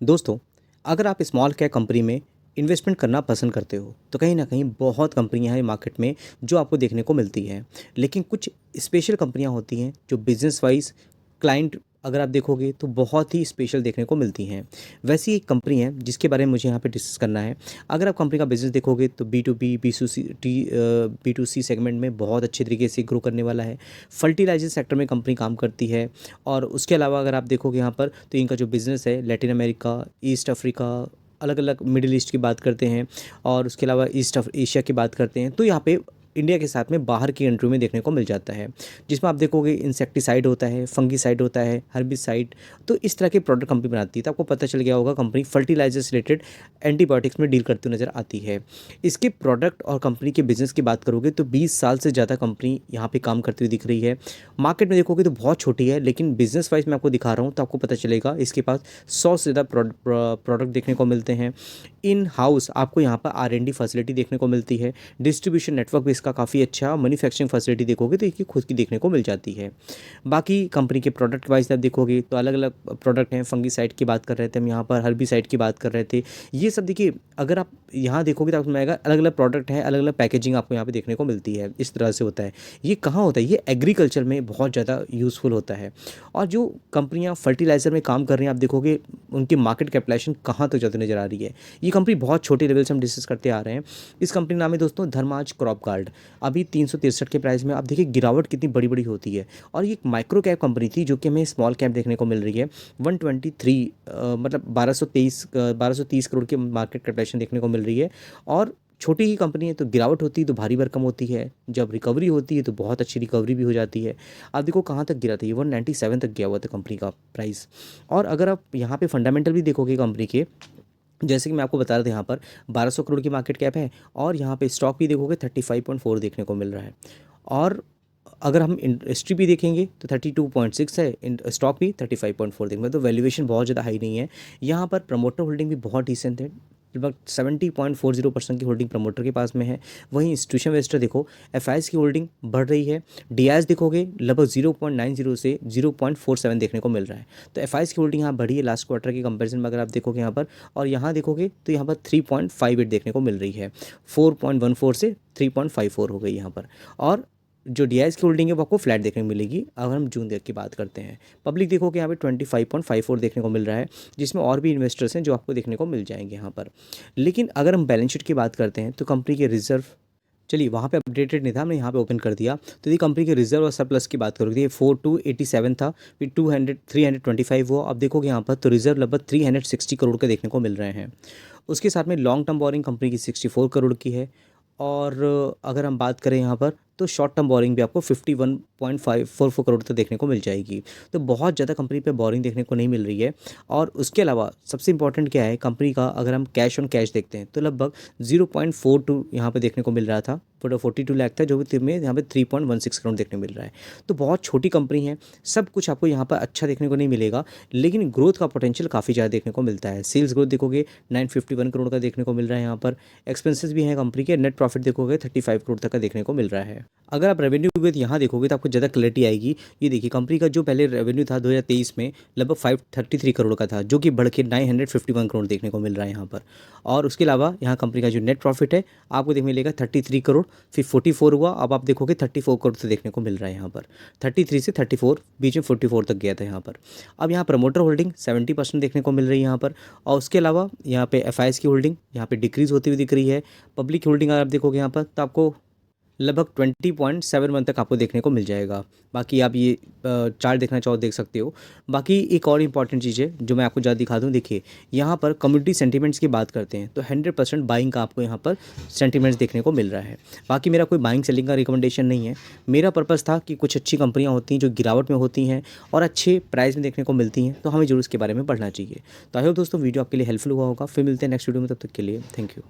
दोस्तों, अगर आप स्मॉल कैप कंपनी में इन्वेस्टमेंट करना पसंद करते हो, तो कहीं न कहीं बहुत कंपनियाँ हैं मार्केट में जो आपको देखने को मिलती हैं। लेकिन कुछ स्पेशल कंपनियाँ होती हैं जो बिज़नेस वाइज़ क्लाइंट अगर आप देखोगे तो बहुत ही स्पेशल देखने को मिलती हैं। वैसी एक कंपनी है जिसके बारे में मुझे यहाँ पे डिस्कस करना है। अगर आप कंपनी का बिज़नेस देखोगे तो बी-टू-बी, बी-टू-सी सेगमेंट में बहुत अच्छे तरीके से ग्रो करने वाला है। फर्टिलाइज़र सेक्टर में कंपनी काम करती है और उसके अलावा अगर आप देखोगे यहाँ पर तो इनका जो बिज़नेस है लैटिन अमेरिका, ईस्ट अफ्रीका, अलग-अलग मिडल ईस्ट की बात करते हैं और उसके अलावा एशिया की बात करते हैं, तो यहाँ पे इंडिया के साथ में बाहर की कंट्री में देखने को मिल जाता है। जिसमें आप देखोगे इंसेक्टिसाइड होता है, फंगिसाइड होता है, हर्बिसाइड, तो इस तरह के प्रोडक्ट कंपनी बनाती है। तो आपको पता चल गया होगा कंपनी फर्टिलाइज़र से रिलेटेड एंटीबायोटिक्स में डील करती हुई नज़र आती है। इसके प्रोडक्ट और कंपनी के बिज़नेस की बात करोगे तो 20 साल से ज़्यादा कंपनी यहाँ पे काम करती हुई दिख रही है। मार्केट में देखोगे तो बहुत छोटी है, लेकिन बिज़नेस वाइज़ मैं आपको दिखा रहा हूँ तो आपको पता चलेगा इसके पास 100 से ज़्यादा प्रोडक्ट देखने को मिलते हैं। इन हाउस आपको यहाँ पर आर-एन-डी फैसिलिटी देखने को मिलती है। डिस्ट्रीब्यूशन नेटवर्क भी इसका काफ़ी अच्छा, मैन्युफैक्चरिंग फैसिलिटी देखोगे तो इसकी खुद की देखने को मिल जाती है। बाकी कंपनी के प्रोडक्ट वाइज़ आप देखोगे तो अलग-अलग प्रोडक्ट हैं। फंगिसाइड की बात कर रहे थे हम यहाँ पर, हर्बिसाइड की बात कर रहे थे। ये सब देखिए, अगर आप यहाँ देखोगे तो आपको समझ आएगा अलग-अलग प्रोडक्ट हैं, अलग-अलग पैकेजिंग आपको यहाँ पे देखने को मिलती है। इस तरह से होता है। ये कहाँ होता है? ये एग्रीकल्चर में बहुत ज़्यादा यूज़फुल होता है। और जो कंपनियाँ फर्टिलाइज़र में काम कर रही हैं, आप देखोगे उनकी मार्केट कैपिटलाइज़ेशन कहाँ तक जाती नज़र आ रही है। ये कंपनी बहुत छोटे लेवल से हम डिस्कस करते आ रहे हैं। इस कंपनी का नाम है दोस्तों धर्माज क्रॉप गार्ड। अभी 363 के प्राइस में आप देखिए गिरावट कितनी बड़ी-बड़ी होती है और ये एक माइक्रो कैप कंपनी थी जो कि हमें स्मॉल कैप देखने को मिल रही है। 123 मतलब 1230 करोड़ की मार्केट कैपिटलाइजेशन देखने को मिल रही है और छोटी ही कंपनी है तो गिरावट होती है तो भारी भरकम होती है। जब रिकवरी होती है तो बहुत अच्छी रिकवरी भी हो जाती है। आप देखो कहाँ तक गिरा था, ये 197 तक गया हुआ था कंपनी का प्राइस। और अगर आप यहाँ पे फंडामेंटल भी देखोगे कंपनी के, जैसे कि मैं आपको बता रहा था यहाँ पर 1200 करोड़ की मार्केट कैप है और यहाँ पे स्टॉक भी देखोगे 35.4 देखने को मिल रहा है। और अगर हम इंडस्ट्री भी देखेंगे तो 32.6 है, स्टॉक भी 35.4 देखेंगे, तो वैल्यूएशन बहुत ज़्यादा हाई नहीं है। यहाँ पर प्रमोटर होल्डिंग भी बहुत डिसेंट है, लगभग 70.40% की होल्डिंग प्रमोटर के पास में है। वहीं इंस्टीट्यूशन इन्वेस्टर देखो, एफआईएस की होल्डिंग बढ़ रही है। डीआईएस देखोगे लगभग 0.90 से 0.47 देखने को मिल रहा है। तो एफआईएस की होल्डिंग यहाँ बढ़ी है लास्ट क्वार्टर की कंपैरिजन में अगर आप देखोगे यहाँ पर, और यहाँ देखोगे तो यहाँ पर 3.58 देखने को मिल रही है। 4.14 से 3.54 हो गई यहाँ पर। और जो डीआईएस की होल्डिंग है वो आपको फ्लैट देखने को मिलेगी अगर हम जून देख की बात करते हैं। पब्लिक देखो कि यहाँ पे 25.54 देखने को मिल रहा है, जिसमें और भी इन्वेस्टर्स हैं जो आपको देखने को मिल जाएंगे यहाँ पर। लेकिन अगर हम बैलेंस शीट की बात करते हैं तो कंपनी के रिजर्व, चलिए वहाँ पे अपडेटेड नहीं था, हमने यहाँ पे ओपन कर दिया तो ये कंपनी के रिजर्व और सरप्लस की बात करोगे, ये 4287 था, फिर 325 हुआ। अब देखोगे यहाँ पर तो रिजर्व लगभग 360 करोड़ के देखने को मिल रहे हैं। उसके साथ में लॉन्ग टर्म बोरिंग कंपनी की 64 करोड़ की है। और अगर हम बात करें यहाँ पर तो शॉर्ट टर्म बोरिंग भी आपको 51.544 करोड़ तक देखने को मिल जाएगी। तो बहुत ज़्यादा कंपनी पे बोरिंग देखने को नहीं मिल रही है। और उसके अलावा सबसे इंपॉर्टेंट क्या है कंपनी का, अगर हम कैश ऑन कैश देखते हैं तो लगभग 0.42 यहाँ पे देखने को मिल रहा था, 42 लाख था, जो भी में यहाँ पे 3.16 करोड़ देखने को मिल रहा है। तो बहुत छोटी कंपनी है, सब कुछ आपको यहाँ पर अच्छा देखने को नहीं मिलेगा, लेकिन ग्रोथ का पोटेंशियल काफ़ी ज़्यादा देखने को मिलता है। सेल्स ग्रोथ देखोगे 951 करोड़ का देखने को मिल रहा है यहाँ पर। एक्सपेंसेस भी हैं कंपनी के, नेट प्रॉफिट देखोगे 35 करोड़ तक का देखने को मिल रहा है। अगर आप रेवेन्यू ग्रोथ यहाँ देखोगे तो आपको ज़्यादा क्लैरिटी आएगी। ये देखिए कंपनी का जो पहले रेवेन्यू था 2023 में लगभग 533 करोड़ का था, जो कि बढ़ के 951 करोड़ देखने को मिल रहा है यहाँ पर। और उसके अलावा यहाँ कंपनी का जो नेट प्रॉफिट है आपको देखने मिलेगा 33 करोड़, फिर 44 हुआ, अब आप देखोगे 34 करोड़ से देखने को मिल रहा है यहाँ पर। 33 से 34, बीच में 44 तक गया था यहाँ पर। अब यहाँ प्रमोटर होल्डिंग 70% देखने को मिल रही है यहाँ पर। और उसके अलावा यहाँ पे एफआईएस की होल्डिंग यहाँ पे डिक्रीज़ होती हुई दिख रही है। पब्लिक होल्डिंग अगर आप देखोगे यहाँ पर तो आपको लगभग 20.71 तक आपको देखने को मिल जाएगा। बाकी आप ये चार्ट देखना चाहो देख सकते हो। बाकी एक और इम्पॉर्टेंट चीज़ है जो मैं आपको ज़्यादा दिखा दूँ, देखिए यहाँ पर कम्युनिटी सेंटीमेंट्स की बात करते हैं तो 100% बाइंग का आपको यहाँ पर सेंटीमेंट्स देखने को मिल रहा है। बाकी मेरा कोई बाइंग सेलिंग का रिकमेंडेशन नहीं है, मेरा पर्पज़ था कि कुछ अच्छी कंपनियाँ होती हैं जो गिरावट में होती हैं और अच्छे प्राइस में देखने को मिलती हैं, तो हमें जरूर इसके बारे में पढ़ना चाहिए। तो आई होप दोस्तों वीडियो आपके लिए हेल्पफुल हुआ होगा। फिर मिलते हैं नेक्स्ट वीडियो में, तब तक के लिए थैंक यू।